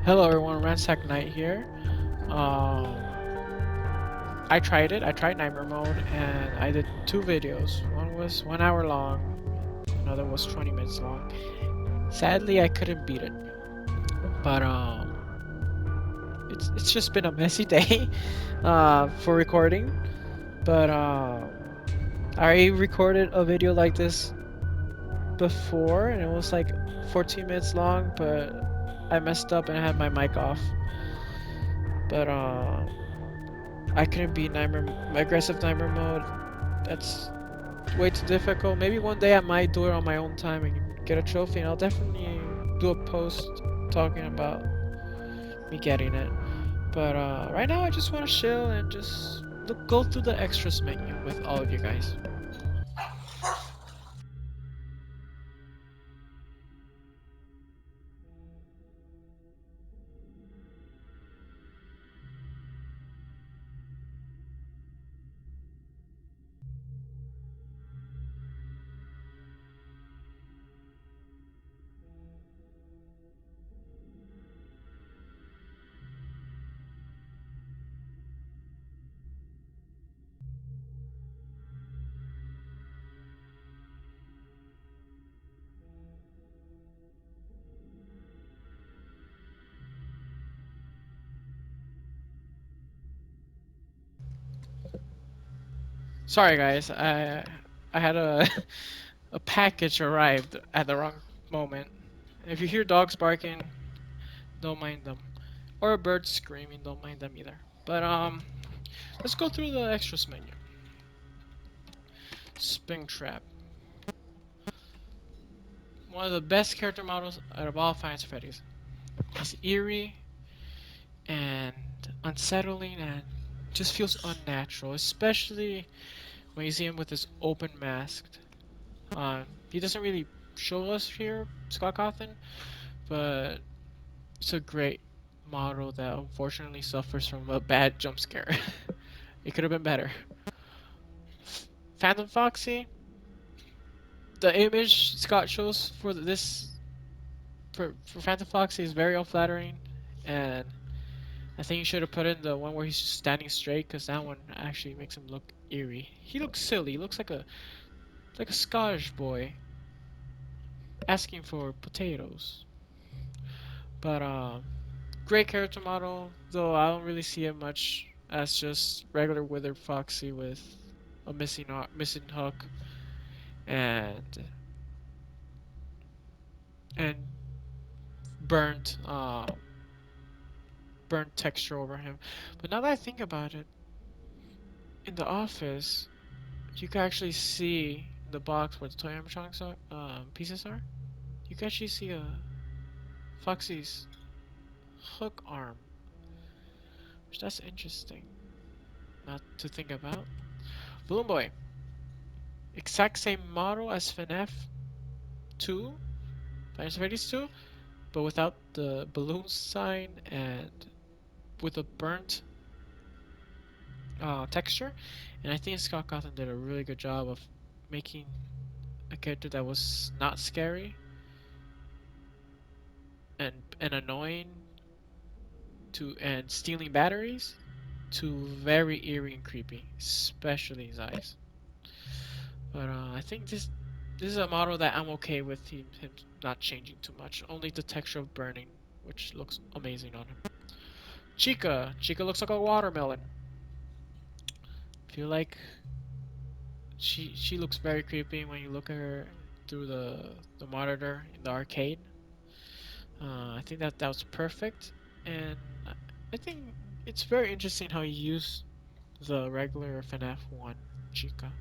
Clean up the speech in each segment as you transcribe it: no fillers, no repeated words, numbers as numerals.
Hello everyone, Ransack Knight here. Um, I tried it. I tried Nightmare Mode, and I did two videos. One was 1 hour long, another was 20 minutes long. Sadly, I couldn't beat it, but it's just been a messy day, for recording. But I recorded a video like this before, and it was like 14 minutes long, but I messed up and I had my mic off. But I couldn't beat aggressive Nightmare Mode. That's way too difficult. Maybe one day I might do it on my own time and get a trophy, and I'll definitely do a post talking about me getting it. But right now, I just want to chill and just go through the extras menu with all of you guys. Sorry, guys. I had a a package arrived at the wrong moment. If you hear dogs barking, don't mind them, or a bird screaming, don't mind them either. But let's go through the extras menu. Springtrap. One of the best character models out of all Final Freddy's. He's eerie and unsettling and just feels unnatural, especially when you see him with his open mask. He doesn't really show us here, Scott Cawthon, but it's a great model that unfortunately suffers from a bad jump scare. It could have been better. Phantom Foxy, the image Scott shows for for Phantom Foxy is very unflattering, and I think you should have put in the one where he's just standing straight, because that one actually makes him look eerie. He looks silly. He looks like a Scottish boy asking for potatoes. But great character model, though I don't really see it much as just regular withered Foxy with a missing hook and and burnt burnt texture over him. But now that I think about it, in the office you can actually see the box where the toy animatronics are, pieces are. You can actually see a Foxy's hook arm, which that's interesting. Not to think about. Balloon Boy, exact same model as FNF 2, Final Fantasy 2, but without the balloon sign and with a burnt texture. And I think Scott Cawthon did a really good job of making a character that was not scary and annoying and stealing batteries to very eerie and creepy, especially his eyes. But I think this is a model that I'm okay with him not changing too much. Only the texture of burning, which looks amazing on him. Chica looks like a watermelon. Feel like she looks very creepy when you look at her through the monitor in the arcade. I think that was perfect, and I think it's very interesting how you use the regular FNF one Chica.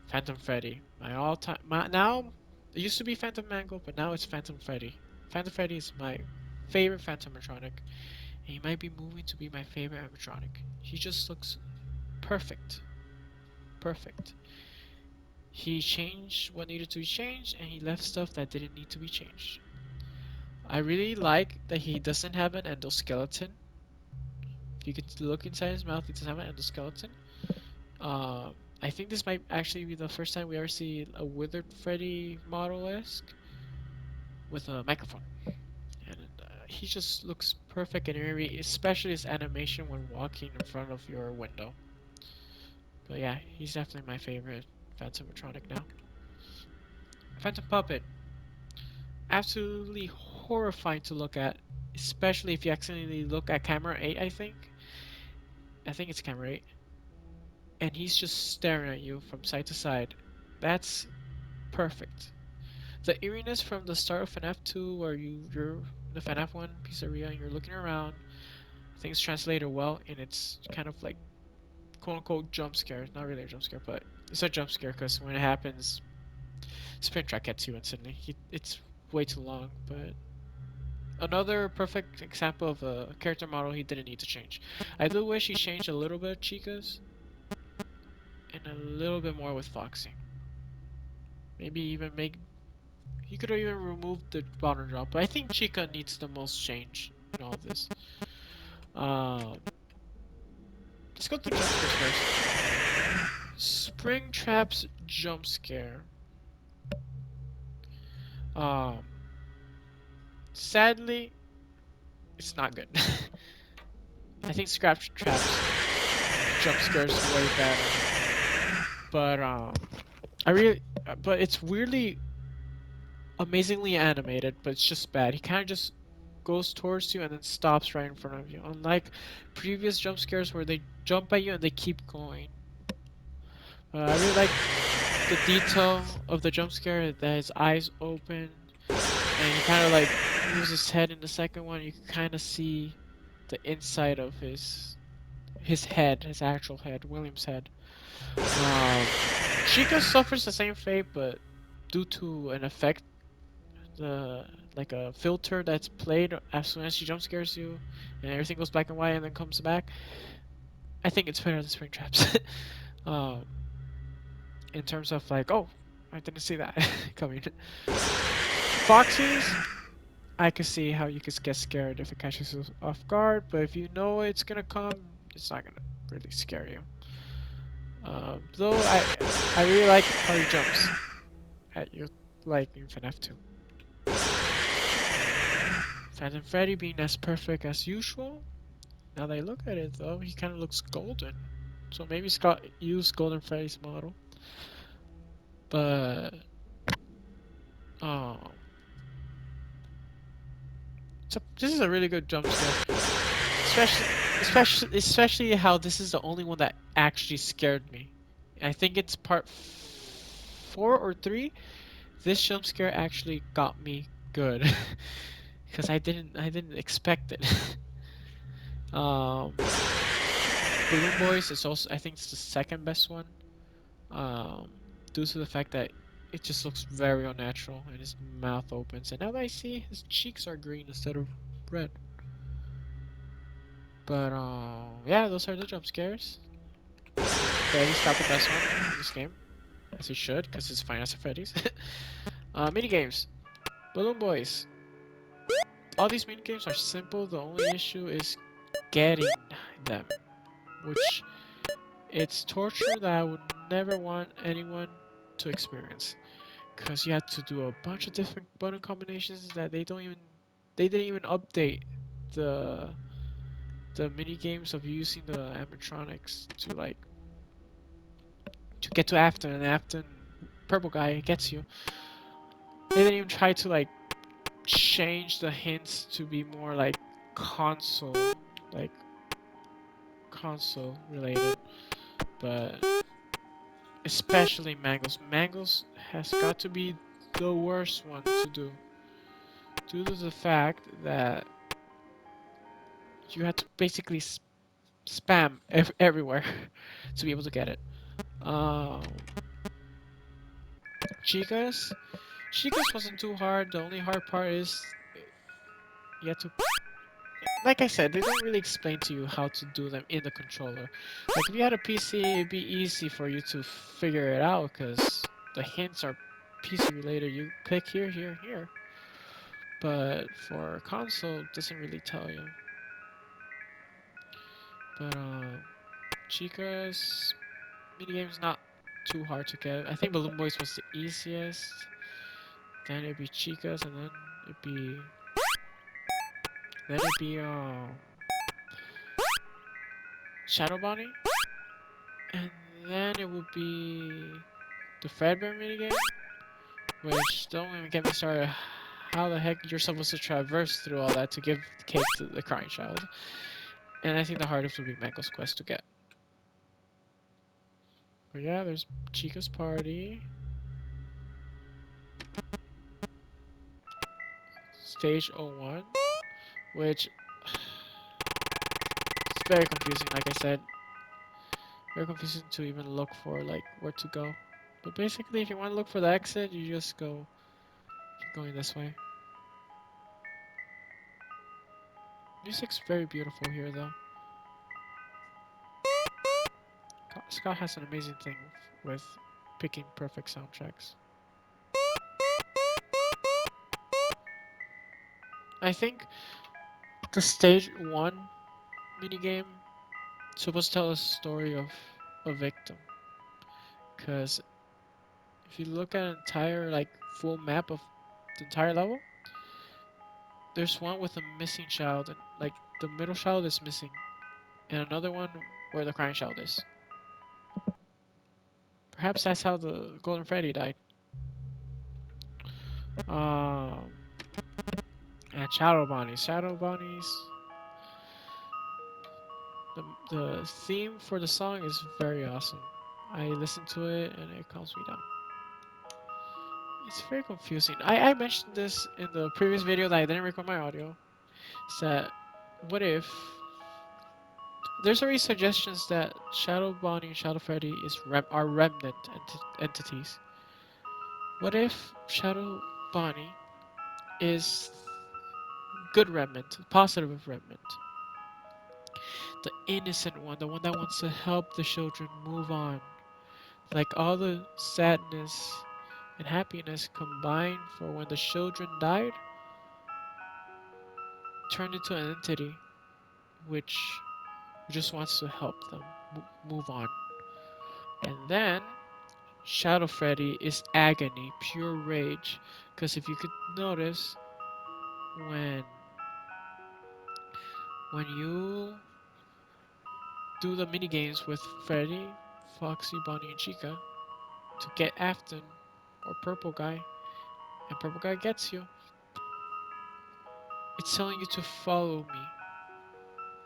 Phantom Freddy. My all time. Now it used to be Phantom Mango, but now it's Phantom Freddy. Phantom Freddy is my favorite Phantom animatronic, and he might be moving to be my favorite animatronic. He just looks perfect. Perfect. He changed what needed to be changed, and he left stuff that didn't need to be changed. I really like that he doesn't have an endoskeleton. If you could look inside his mouth, he doesn't have an endoskeleton. Uh, I think this might actually be the first time we ever see a withered Freddy model-esque with a microphone. And he just looks perfect and eerie, especially his animation when walking in front of your window. But yeah, he's definitely my favorite Phantomatronic now. Phantom Puppet, absolutely horrifying to look at, especially if you accidentally look at camera 8, I think. I think it's camera 8. And he's just staring at you from side to side. That's perfect. The eeriness from the start of FNAF 2 where you're in the FNAF 1 pizzeria and you're looking around, things translated well, and it's kind of like quote unquote jump scare. Not really a jump scare, but it's a jump scare because when it happens, Springtrap gets you instantly. It's way too long, but another perfect example of a character model he didn't need to change. I do wish he changed a little bit Chica's and a little bit more with Foxy. Maybe even make he could have even removed the bottom drop, but I think Chica needs the most change in all of this. Um, let's go to jump scares first. Springtrap's jump scare. Um, sadly, it's not good. I think Scrap Trap's jump scares way better. But I really, but it's weirdly, amazingly animated, but it's just bad. He kind of just goes towards you and then stops right in front of you. Unlike previous jump scares where they jump at you and they keep going. I really like the detail of the jump scare that his eyes open and he kind of like moves his head in the second one. You can kind of see the inside of his head, his actual head, William's head. Um, Chica suffers the same fate, but due to an effect, the like a filter that's played as soon as she jump scares you, and everything goes black and white and then comes back. I think it's better than Springtraps. um, in terms of like, oh, I didn't see that coming. Foxy's, I can see how you could get scared if it catches you off guard, but if you know it's gonna come, it's not gonna really scare you. Though I really like how he jumps at you, like in FNAF 2. Phantom Freddy being as perfect as usual. Now that I look at it, though, he kind of looks golden. So maybe Scott used Golden Freddy's model, but um, this is a really good jump scare. Especially how this is the only one that actually scared me. I think it's part 4 or 3. This jump scare actually got me good because I didn't expect it. um, Balloon Boys is also I think it's the second best one. Um, due to the fact that it just looks very unnatural and his mouth opens, and now that I see his cheeks are green instead of red. But yeah, those are the jump scares. Freddy's got the best one in this game, as he should, because it's Five Nights at Freddy's. Mini games, Balloon Boys. All these mini games are simple. The only issue is getting them, which it's torture that I would never want anyone to experience. Because you had to do a bunch of different button combinations that they didn't even update the the mini games of using the animatronics to like to get to Afton, and Afton purple guy gets you. They didn't even try to like change the hints to be more console like console related, but especially Mangoes has got to be the worst one to do due to the fact that you had to basically spam everywhere to be able to get it. Um, Chicas, Chicas wasn't too hard. The only hard part is you had to, like I said, they don't really explain to you how to do them in the controller. Like if you had a PC, it'd be easy for you to figure it out because the hints are PC related. You click here, here, here. But for console, it doesn't really tell you. But Chicas minigame's not too hard to get. I think Balloon Boys was the easiest. Then it'd be Chicas, and then it'd be Then it'd be Shadow Bonnie, and then it would be the Fredbear minigame, which don't even get me started. How the heck you're supposed to traverse through all that to give the cake to the crying child? And I think the hardest would be Mango's quest to get. But yeah, there's Chica's party, stage 01, which it's very confusing. Like I said, very confusing to even look for like where to go. But basically, if you want to look for the exit, you just keep going this way. Music's very beautiful here, though. Scott has an amazing thing with picking perfect soundtracks. I think the stage 1 minigame is supposed to tell a story of a victim. Because if you look at an entire, like, full map of the entire level, there's one with a missing child, and, like, the middle child is missing, and another one where the crying child is. Perhaps that's how the Golden Freddy died. Um, and Shadow Bonnies. Shadow Bonnies. The theme for the song is very awesome. I listen to it and it calms me down. It's very confusing. I mentioned this in the previous video that I didn't record my audio. Is that what if there's already suggestions that Shadow Bonnie and Shadow Freddy are remnant entities. What if Shadow Bonnie is good remnant, positive remnant, the innocent one, the one that wants to help the children move on, like all the sadness and happiness combined for when the children died turned into an entity which just wants to help them move on. And then Shadow Freddy is agony, pure rage. Because if you could notice, when when you do the mini games with Freddy, Foxy, Bonnie, and Chica to get Afton or Purple Guy, and Purple Guy gets you, it's telling you to follow me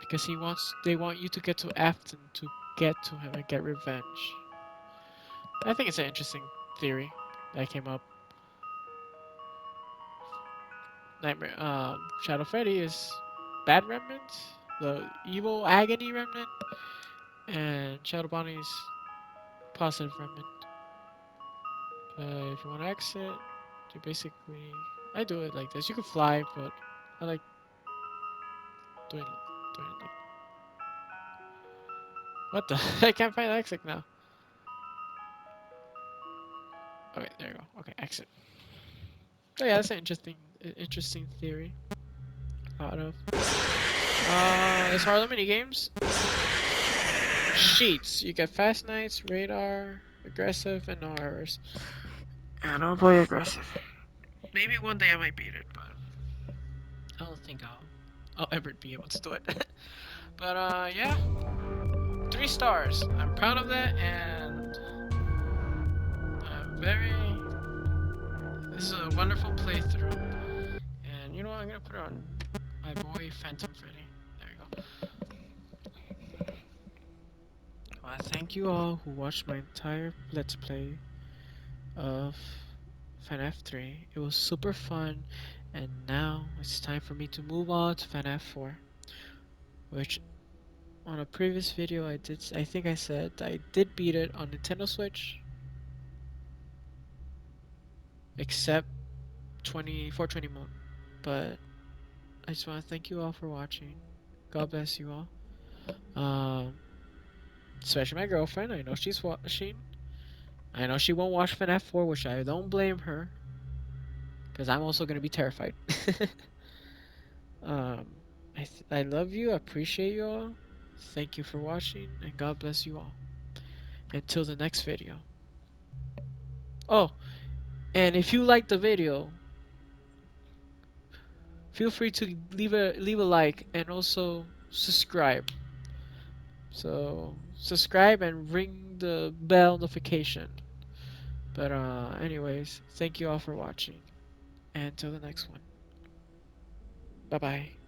because they want you to get to Afton to get to him and get revenge. I think it's an interesting theory that came up. Nightmare Shadow Freddy is bad remnant, the evil agony remnant, and Shadow Bonnie's positive remnant. If you want to exit, you basically I do it like this. You can fly, but I like doing it like what the I can't find the exit now. Okay, there you go. Okay, exit. Oh yeah, that's an interesting theory. Thought of. As far as the mini games, sheets. You get fast nights, radar, aggressive, and no errors. And I'll play aggressive. Maybe one day I might beat it, but I don't think I'll ever be able to do it. But yeah, 3 stars. I'm proud of that, and I'm very. This is a wonderful playthrough. And you know what? I'm gonna put it on my boy Phantom Freddy. There you go. Well, thank you all who watched my entire Let's Play of FNAF 3. It was super fun, and now it's time for me to move on to FNAF 4, which on a previous video I think I said I did beat it on Nintendo Switch, except 420 mode. But I just want to thank you all for watching. God bless you all. Especially my girlfriend. I know she's watching. I know she won't watch FNAF 4, which I don't blame her, because I'm also gonna be terrified. um, I love you. I appreciate you all. Thank you for watching, and God bless you all. Until the next video. Oh, and if you liked the video, feel free to leave a like and also subscribe. So subscribe and ring the bell notification. But anyways, thank you all for watching, and till the next one. Bye bye.